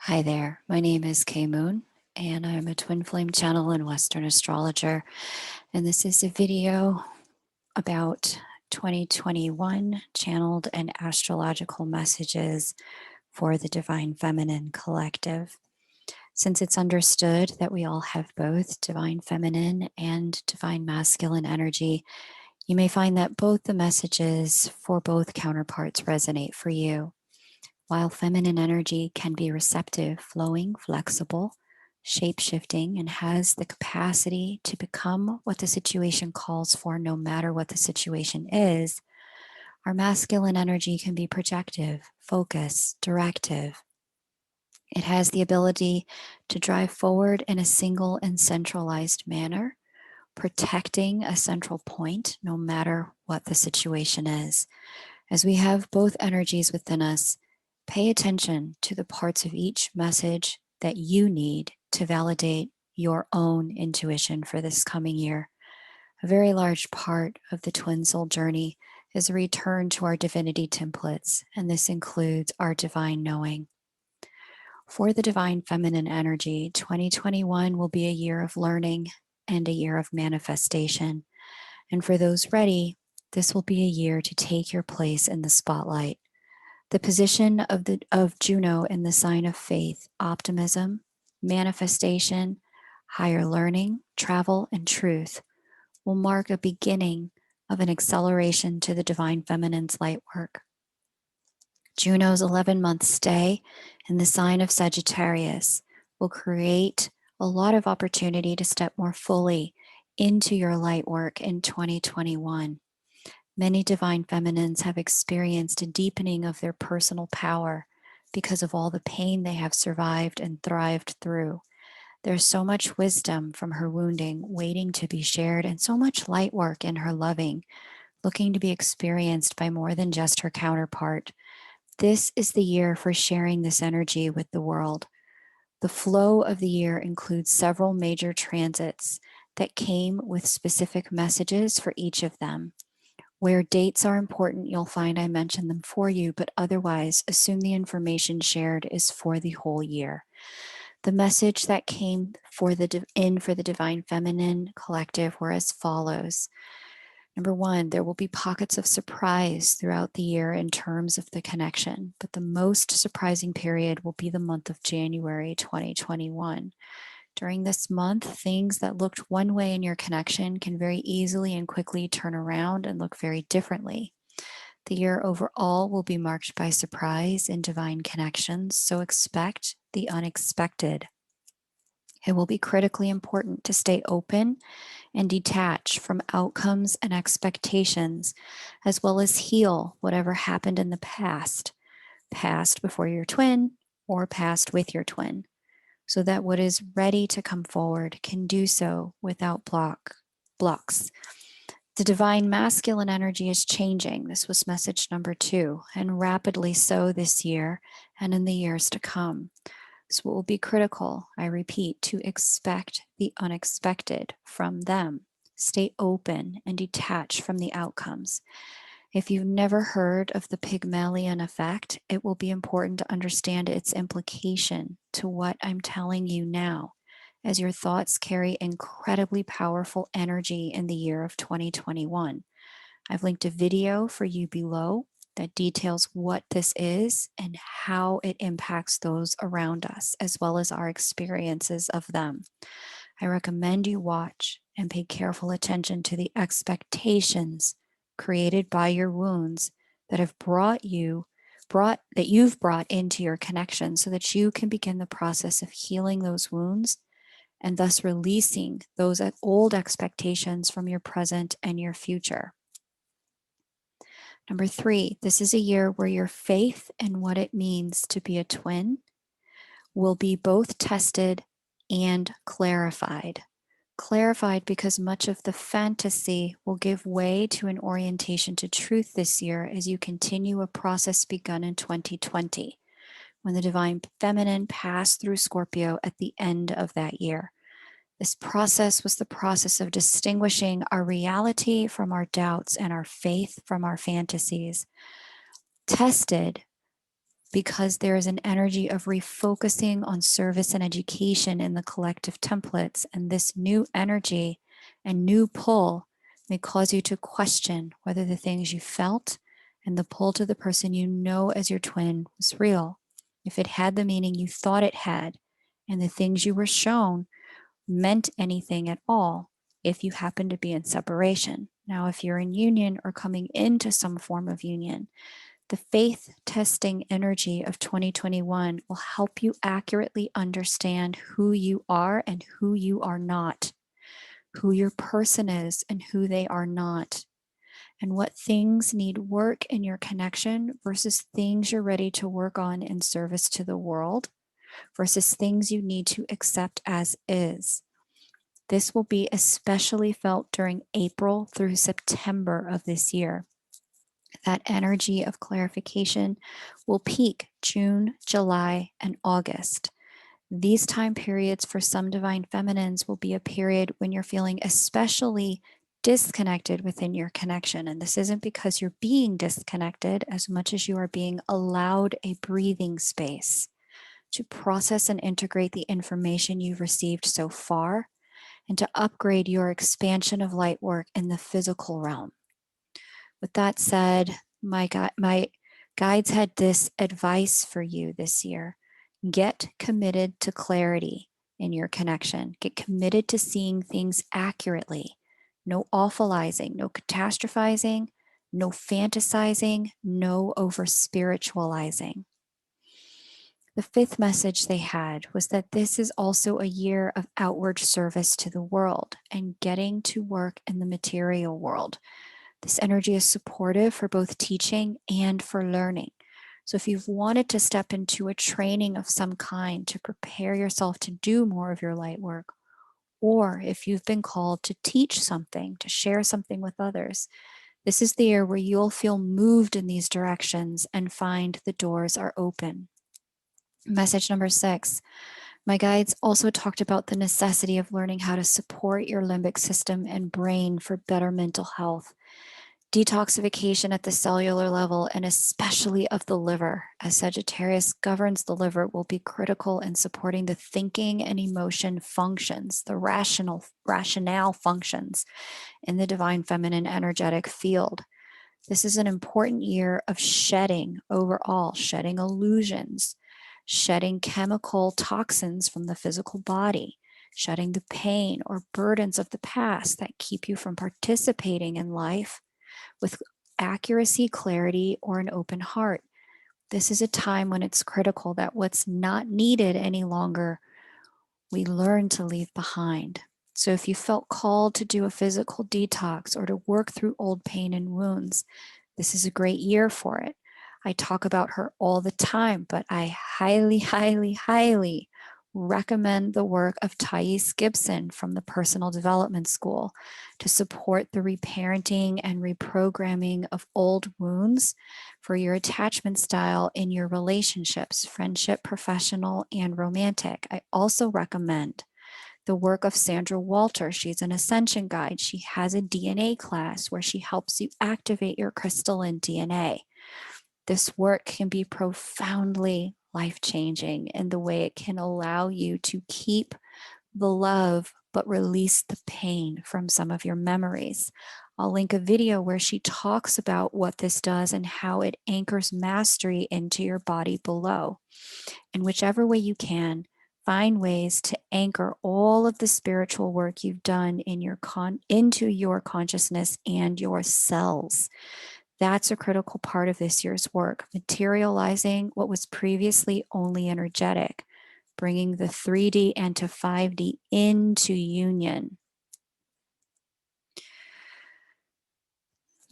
Hi there, my name is Kay Moon, and I'm a twin flame channel and Western astrologer. And this is a video about 2021 channeled and astrological messages for the Divine Feminine Collective. Since it's understood that we all have both Divine Feminine and Divine Masculine energy, you may find that both the messages for both counterparts resonate for you. While feminine energy can be receptive, flowing, flexible, shape-shifting, and has the capacity to become what the situation calls for no matter what the situation is, our masculine energy can be projective, focused, directive. It has the ability to drive forward in a single and centralized manner, protecting a central point no matter what the situation is. As we have both energies within us, pay attention to the parts of each message that you need to validate your own intuition for this coming year. A very large part of the twin soul journey is a return to our divinity templates, and this includes our divine knowing. For the divine feminine energy, 2021 will be a year of learning and a year of manifestation. And for those ready, this will be a year to take your place in the spotlight. The position of Juno in the sign of faith, optimism, manifestation, higher learning, travel, and truth will mark a beginning of an acceleration to the divine feminine's light work. Juno's 11-month stay in the sign of Sagittarius will create a lot of opportunity to step more fully into your light work in 2021. Many divine feminines have experienced a deepening of their personal power because of all the pain they have survived and thrived through. There's so much wisdom from her wounding waiting to be shared, and so much light work in her loving, looking to be experienced by more than just her counterpart. This is the year for sharing this energy with the world. The flow of the year includes several major transits that came with specific messages for each of them. Where dates are important, you'll find I mentioned them for you, but otherwise, assume the information shared is for the whole year. The message that came for the Divine Feminine Collective were as follows. Number one, there will be pockets of surprise throughout the year in terms of the connection, but the most surprising period will be the month of January 2021. During this month, things that looked one way in your connection can very easily and quickly turn around and look very differently. The year overall will be marked by surprise and divine connections, so expect the unexpected. It will be critically important to stay open and detach from outcomes and expectations, as well as heal whatever happened in the past before your twin or past with your twin, so that what is ready to come forward can do so without blocks. The divine masculine energy is changing. This was message number 2, and rapidly so this year and in the years to come. So it will be critical, I repeat, to expect the unexpected from them. Stay open and detach from the outcomes. If you've never heard of the Pygmalion Effect, it will be important to understand its implication to what I'm telling you now, as your thoughts carry incredibly powerful energy in the year of 2021. I've linked a video for you below that details what this is and how it impacts those around us, as well as our experiences of them. I recommend you watch and pay careful attention to the expectations created by your wounds that have you've brought into your connection, so that you can begin the process of healing those wounds and thus releasing those old expectations from your present and your future. Number 3, this is a year where your faith in what it means to be a twin will be both tested and clarified. Clarified because much of the fantasy will give way to an orientation to truth this year as you continue a process begun in 2020, when the divine feminine passed through Scorpio at the end of that year. This process was the process of distinguishing our reality from our doubts and our faith from our fantasies. Tested because there is an energy of refocusing on service and education in the collective templates. And this new energy and new pull may cause you to question whether the things you felt and the pull to the person you know as your twin was real, if it had the meaning you thought it had, and the things you were shown meant anything at all if you happen to be in separation. Now, if you're in union or coming into some form of union, the faith testing energy of 2021 will help you accurately understand who you are and who you are not, who your person is and who they are not, and what things need work in your connection versus things you're ready to work on in service to the world versus things you need to accept as is. This will be especially felt during April through September of this year. That energy of clarification will peak June, July, and August. These time periods for some divine feminines will be a period when you're feeling especially disconnected within your connection. And this isn't because you're being disconnected as much as you are being allowed a breathing space to process and integrate the information you've received so far and to upgrade your expansion of light work in the physical realm. With that said, my guides had this advice for you this year. Get committed to clarity in your connection. Get committed to seeing things accurately. No awfulizing, no catastrophizing, no fantasizing, no over spiritualizing. The fifth message they had was that this is also a year of outward service to the world and getting to work in the material world. This energy is supportive for both teaching and for learning. So if you've wanted to step into a training of some kind to prepare yourself to do more of your light work, or if you've been called to teach something, to share something with others, this is the year where you'll feel moved in these directions and find the doors are open. Message number 6. My guides also talked about the necessity of learning how to support your limbic system and brain for better mental health. Detoxification at the cellular level, and especially of the liver, as Sagittarius governs the liver, will be critical in supporting the thinking and emotion functions, the rationale functions in the divine feminine energetic field. This is an important year of shedding overall, shedding illusions, shedding chemical toxins from the physical body, shedding the pain or burdens of the past that keep you from participating in life with accuracy, clarity, or an open heart. This is a time when it's critical that what's not needed any longer, we learn to leave behind. So if you felt called to do a physical detox or to work through old pain and wounds, this is a great year for it. I talk about her all the time, but I highly, highly, highly recommend the work of Thais Gibson from the Personal Development School to support the reparenting and reprogramming of old wounds for your attachment style in your relationships, friendship, professional, and romantic. I also recommend the work of Sandra Walter. She's an ascension guide. She has a DNA class where she helps you activate your crystalline DNA. This work can be profoundly life-changing in the way it can allow you to keep the love but release the pain from some of your memories. I'll link a video where she talks about what this does and how it anchors mastery into your body below. In whichever way you can, find ways to anchor all of the spiritual work you've done in your into your consciousness and your cells. That's a critical part of this year's work, materializing what was previously only energetic, bringing the 3D and to 5D into union.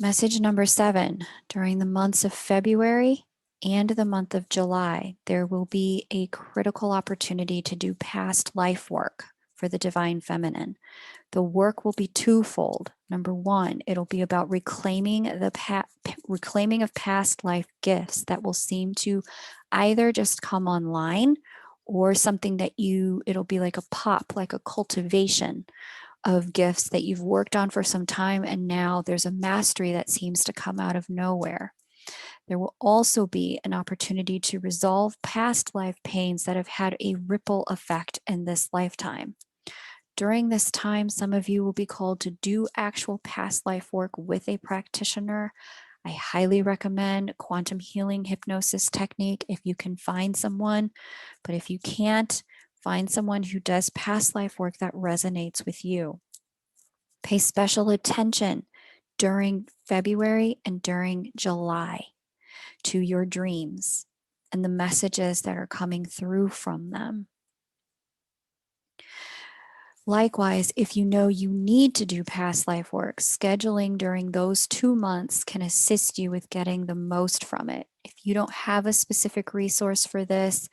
Message number 7, during the months of February and the month of July, there will be a critical opportunity to do past life work for the divine feminine. The work will be twofold. Number 1, it'll be about reclaiming of past life gifts that will seem to either just come online or something that it'll be like a pop, like a cultivation of gifts that you've worked on for some time, and now there's a mastery that seems to come out of nowhere. There will also be an opportunity to resolve past life pains that have had a ripple effect in this lifetime. During this time, some of you will be called to do actual past life work with a practitioner. I highly recommend quantum healing hypnosis technique if you can find someone. But if you can't, find someone who does past life work that resonates with you. Pay special attention during February and during July to your dreams and the messages that are coming through from them. Likewise, if you know you need to do past life work, scheduling during those 2 months can assist you with getting the most from it. If you don't have a specific resource for this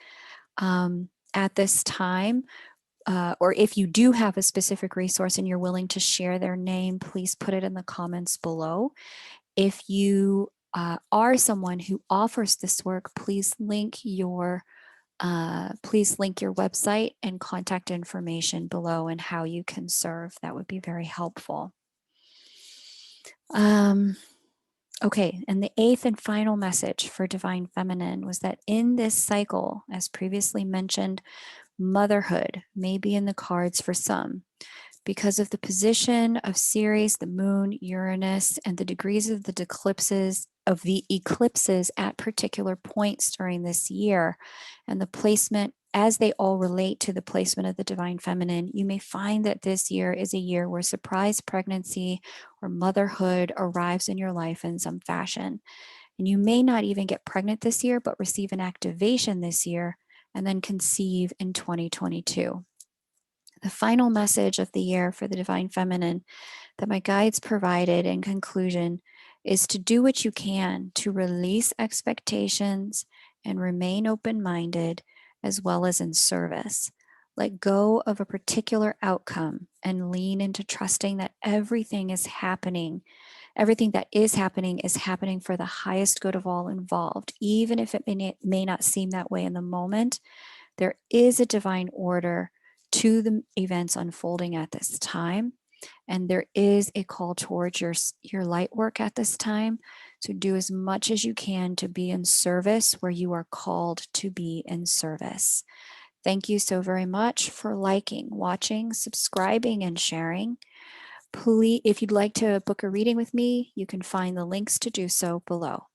at this time, or if you do have a specific resource and you're willing to share their name, please put it in the comments below. If you are someone who offers this work, please link your website and contact information below and how you can serve. That would be very helpful. Okay, and the 8th and final message for Divine Feminine was that in this cycle, as previously mentioned, motherhood may be in the cards for some. Because of the position of Ceres, the moon, Uranus, and the degrees of the eclipses at particular points during this year, and the placement as they all relate to the placement of the Divine Feminine, you may find that this year is a year where surprise pregnancy or motherhood arrives in your life in some fashion. And you may not even get pregnant this year, but receive an activation this year and then conceive in 2022. The final message of the year for the Divine Feminine that my guides provided in conclusion is to do what you can to release expectations and remain open-minded as well as in service. Let go of a particular outcome and lean into trusting that everything that is happening is happening for the highest good of all involved. Even if it may not seem that way in the moment, there is a divine order to the events unfolding at this time. And there is a call towards your light work at this time. So do as much as you can to be in service where you are called to be in service. Thank you so very much for liking, watching, subscribing, and sharing. Please, if you'd like to book a reading with me, you can find the links to do so below.